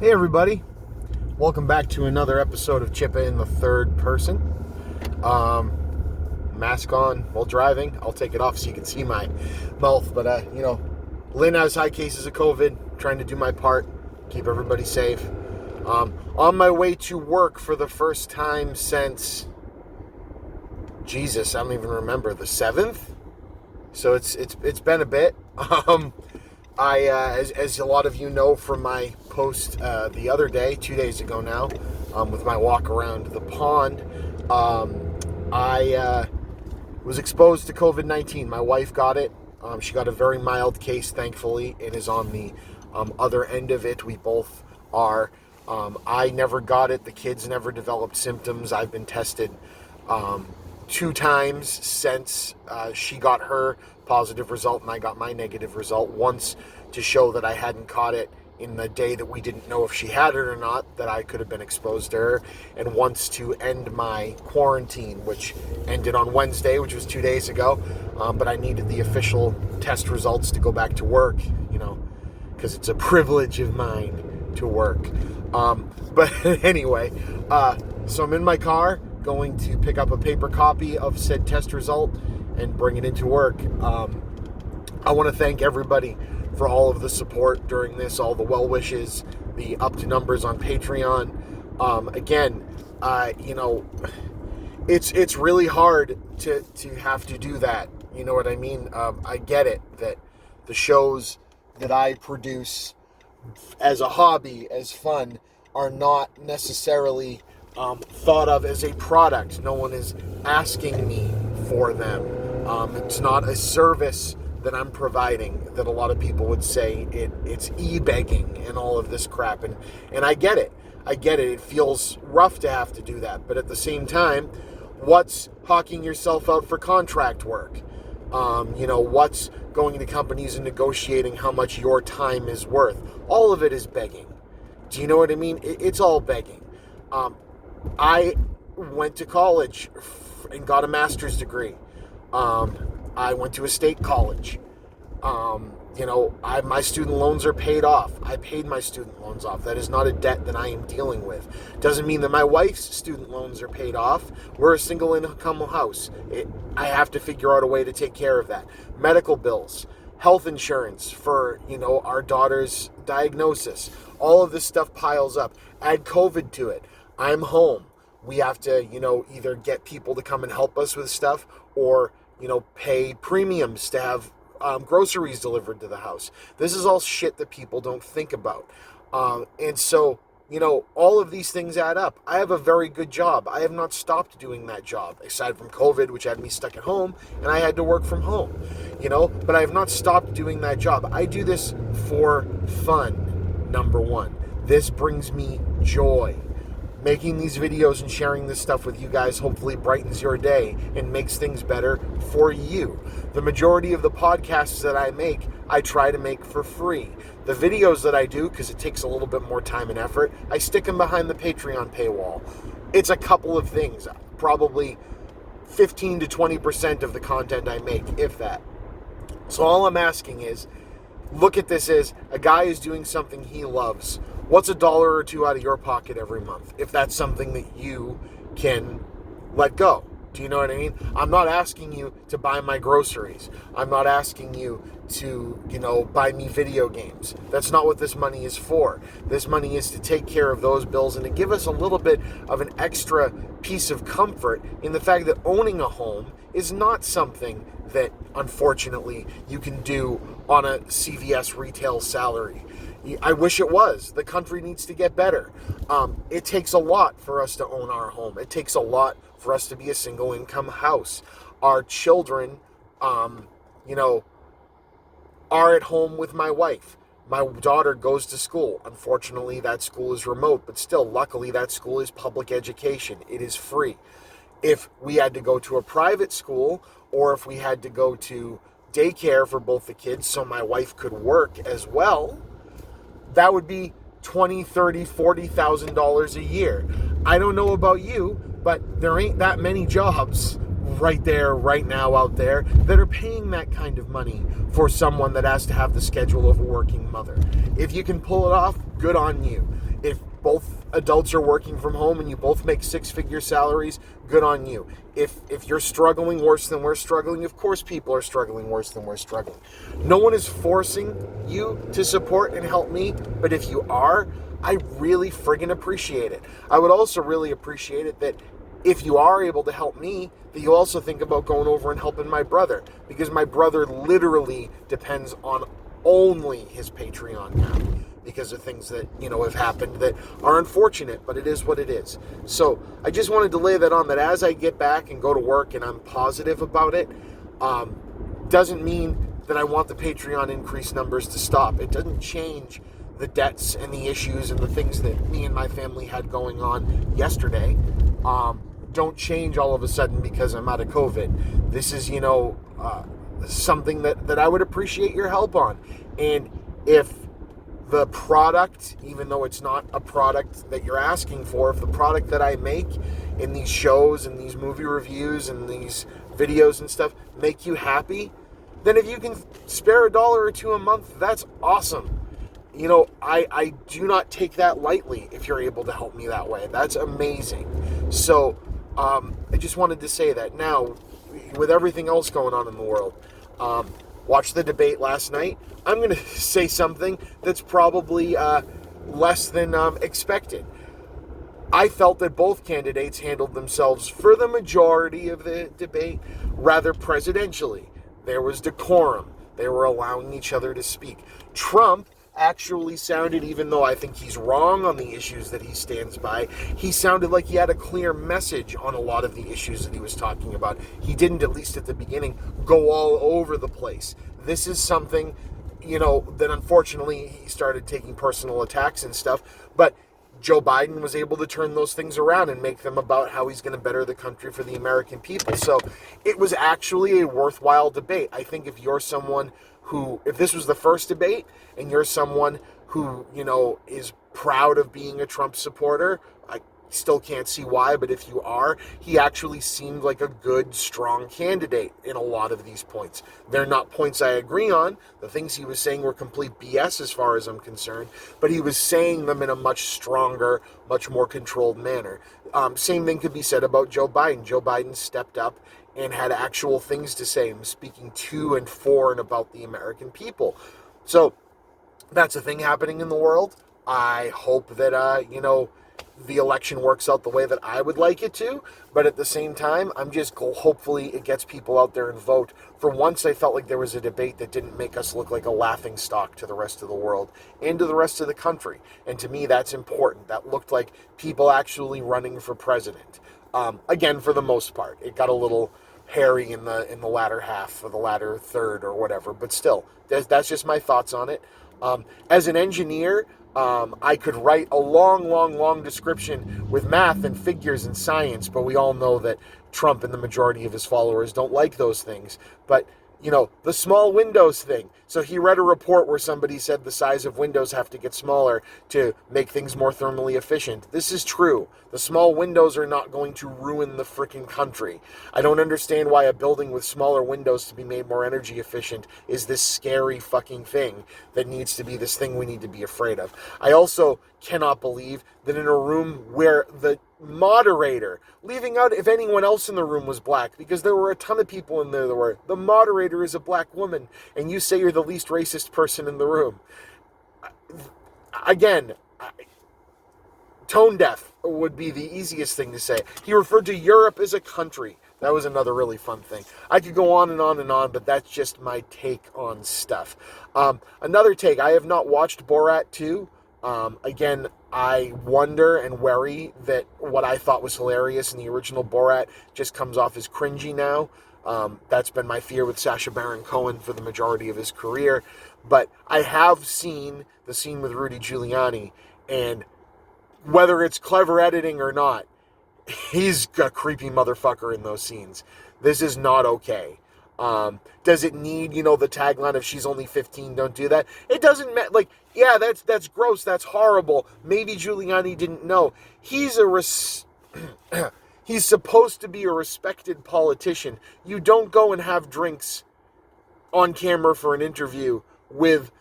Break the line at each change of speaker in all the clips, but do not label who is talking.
Hey everybody, welcome back to another episode of Chippa in the third person. Mask on while driving. I'll take it off so you can see my mouth, but Lynn has high cases of COVID, trying to do my part, keep everybody safe. On my way to work for the first time since, Jesus, I don't even remember, the 7th? So it's been a bit. As a lot of you know from my post the other day, 2 days ago now, with my walk around the pond, I was exposed to COVID-19. My wife got it. She got a very mild case, thankfully, and is on the other end of it. We both are. I never got it. The kids never developed symptoms. I've been tested 2 times since she got her positive result and I got my negative result. Once to show that I hadn't caught it in the day that we didn't know if she had it or not, that I could have been exposed to her, and once to end my quarantine, which ended on Wednesday, which was 2 days ago, but I needed the official test results to go back to work, because it's a privilege of mine to work. But anyway, so I'm in my car going to pick up a paper copy of said test result and bring it into work. I want to thank everybody for all of the support during this, all the well wishes, the up to numbers on Patreon. It's really hard to have to do that. You know what I mean? I get it that the shows that I produce as a hobby, as fun, are not necessarily thought of as a product. No one is asking me for them. It's not a service that I'm providing that a lot of people would say it's e-begging and all of this crap. And I get it. It feels rough to have to do that. But at the same time, what's hawking yourself out for contract work? What's going to companies and negotiating how much your time is worth? All of it is begging. Do you know what I mean? It's all begging. I went to college and got a master's degree. I went to a state college. My student loans are paid off. I paid my student loans off. That is not a debt that I am dealing with. Doesn't mean that my wife's student loans are paid off. We're a single income house. I have to figure out a way to take care of that. Medical bills, health insurance for, our daughter's diagnosis. All of this stuff piles up. Add COVID to it. I'm home. We have to, either get people to come and help us with stuff or, pay premiums to have groceries delivered to the house. This is all shit that people don't think about. And so, all of these things add up. I have a very good job. I have not stopped doing that job, aside from COVID, which had me stuck at home, and I had to work from home, but I have not stopped doing that job. I do this for fun, number one. This brings me joy. Making these videos and sharing this stuff with you guys hopefully brightens your day and makes things better for you. The majority of the podcasts that I make, I try to make for free. The videos that I do, because it takes a little bit more time and effort, I stick them behind the Patreon paywall. It's a couple of things, probably 15 to 20% of the content I make, if that. So all I'm asking is, look at this as a guy is doing something he loves. What's $1 or $2 out of your pocket every month, if that's something that you can let go? Do you know what I mean? I'm not asking you to buy my groceries. I'm not asking you to, buy me video games. That's not what this money is for. This money is to take care of those bills and to give us a little bit of an extra piece of comfort in the fact that owning a home is not something that, unfortunately, you can do on a CVS retail salary. I wish it was. The country needs to get better. It takes a lot for us to own our home. It takes a lot for us to be a single income house. Our children, are at home with my wife. My daughter goes to school. Unfortunately, that school is remote, but still, luckily, that school is public education. It is free. If we had to go to a private school, or if we had to go to daycare for both the kids so my wife could work as well, that would be $20,000, $30,000, $40,000 a year. I don't know about you, but there ain't that many jobs right there, right now out there that are paying that kind of money for someone that has to have the schedule of a working mother. If you can pull it off, good on you. If both adults are working from home and you both make six-figure salaries, good on you. If you're struggling worse than we're struggling, of course people are struggling worse than we're struggling. No one is forcing you to support and help me, but if you are, I really friggin' appreciate it. I would also really appreciate it that if you are able to help me, that you also think about going over and helping my brother, because my brother literally depends on only his Patreon now because of things that, have happened that are unfortunate, but it is what it is. So I just wanted to lay that on, that as I get back and go to work and I'm positive about it, doesn't mean that I want the Patreon increase numbers to stop. It doesn't change the debts and the issues and the things that me and my family had going on yesterday. Don't change all of a sudden because I'm out of COVID. This is, something that I would appreciate your help on. And if the product, even though it's not a product that you're asking for, if the product that I make in these shows and these movie reviews and these videos and stuff make you happy, then if you can spare $1 or $2 a month, that's awesome. I do not take that lightly if you're able to help me that way. That's amazing. So I just wanted to say that. Now, with everything else going on in the world, watched the debate last night. I'm going to say something that's probably less than expected. I felt that both candidates handled themselves, for the majority of the debate, rather presidentially. There was decorum. They were allowing each other to speak. Trump actually sounded, even though I think he's wrong on the issues that he stands by, he sounded like he had a clear message on a lot of the issues that he was talking about. He didn't, at least at the beginning, go all over the place. This is something, that unfortunately he started taking personal attacks and stuff, but Joe Biden was able to turn those things around and make them about how he's going to better the country for the American people. So it was actually a worthwhile debate. I think if you're someone if this was the first debate and you're someone who, is proud of being a Trump supporter, I still can't see why, but if you are, he actually seemed like a good, strong candidate in a lot of these points. They're not points I agree on. The things he was saying were complete BS as far as I'm concerned, but he was saying them in a much stronger, much more controlled manner. Same thing could be said about Joe Biden. Joe Biden stepped up and had actual things to say, and speaking to and for and about the American people. So that's a thing happening in the world. I hope that, the election works out the way that I would like it to, but at the same time, hopefully it gets people out there and vote. For once, I felt like there was a debate that didn't make us look like a laughing stock to the rest of the world and to the rest of the country. And to me, that's important. That looked like people actually running for president. Again, for the most part, it got a little hairy in the latter half or the latter third or whatever, but still, that's just my thoughts on it. As an engineer, I could write a long description with math and figures and science, but we all know that Trump and the majority of his followers don't like those things. But the small windows thing. So he read a report where somebody said the size of windows have to get smaller to make things more thermally efficient. This is true. The small windows are not going to ruin the freaking country. I don't understand why a building with smaller windows to be made more energy efficient is this scary fucking thing that needs to be this thing we need to be afraid of. I also cannot believe that in a room where the moderator, leaving out if anyone else in the room was black, because there were a ton of people in there that were, the moderator is a black woman, and you say you're the least racist person in the room. Again, tone deaf would be the easiest thing to say. He referred to Europe as a country. That was another really fun thing. I could go on and on and on, but that's just my take on stuff. Another take, I have not watched Borat 2. Again, I wonder and worry that what I thought was hilarious in the original Borat just comes off as cringy now. That's been my fear with Sacha Baron Cohen for the majority of his career. But I have seen the scene with Rudy Giuliani, and whether it's clever editing or not, he's a creepy motherfucker in those scenes. This is not okay. Does it need, the tagline of she's only 15, don't do that? It doesn't matter. Like, yeah, that's gross. That's horrible. Maybe Giuliani didn't know. He's he's supposed to be a respected politician. You don't go and have drinks on camera for an interview with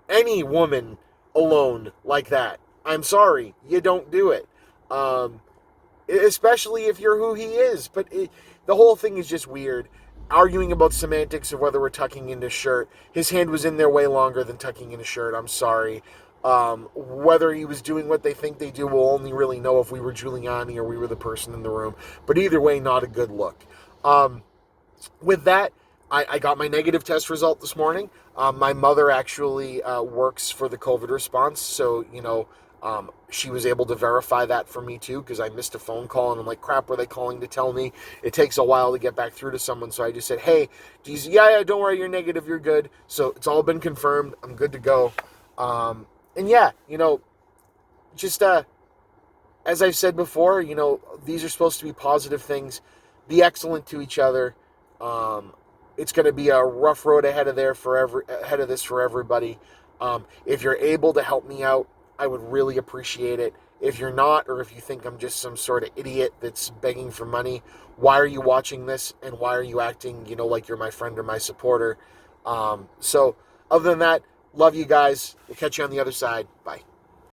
any woman alone like that. I'm sorry, you don't do it. Especially if you're who he is. But the whole thing is just weird. Arguing about semantics of whether we're tucking in his shirt. His hand was in there way longer than tucking in his shirt. I'm sorry. Whether he was doing what they think they do, we'll only really know if we were Giuliani or we were the person in the room. But either way, not a good look. With that, I got my negative test result this morning. My mother actually works for the COVID response, so, she was able to verify that for me too, because I missed a phone call and I'm like, crap, were they calling to tell me? It takes a while to get back through to someone, so I just said, hey, geez, yeah, don't worry, you're negative, you're good. So it's all been confirmed. I'm good to go. And yeah, just as I've said before, these are supposed to be positive things. Be excellent to each other. It's going to be a rough road ahead of this for everybody. If you're able to help me out, I would really appreciate it. If you're not, or if you think I'm just some sort of idiot that's begging for money, why are you watching this, and why are you acting, like you're my friend or my supporter? So other than that, love you guys. We'll catch you on the other side. Bye.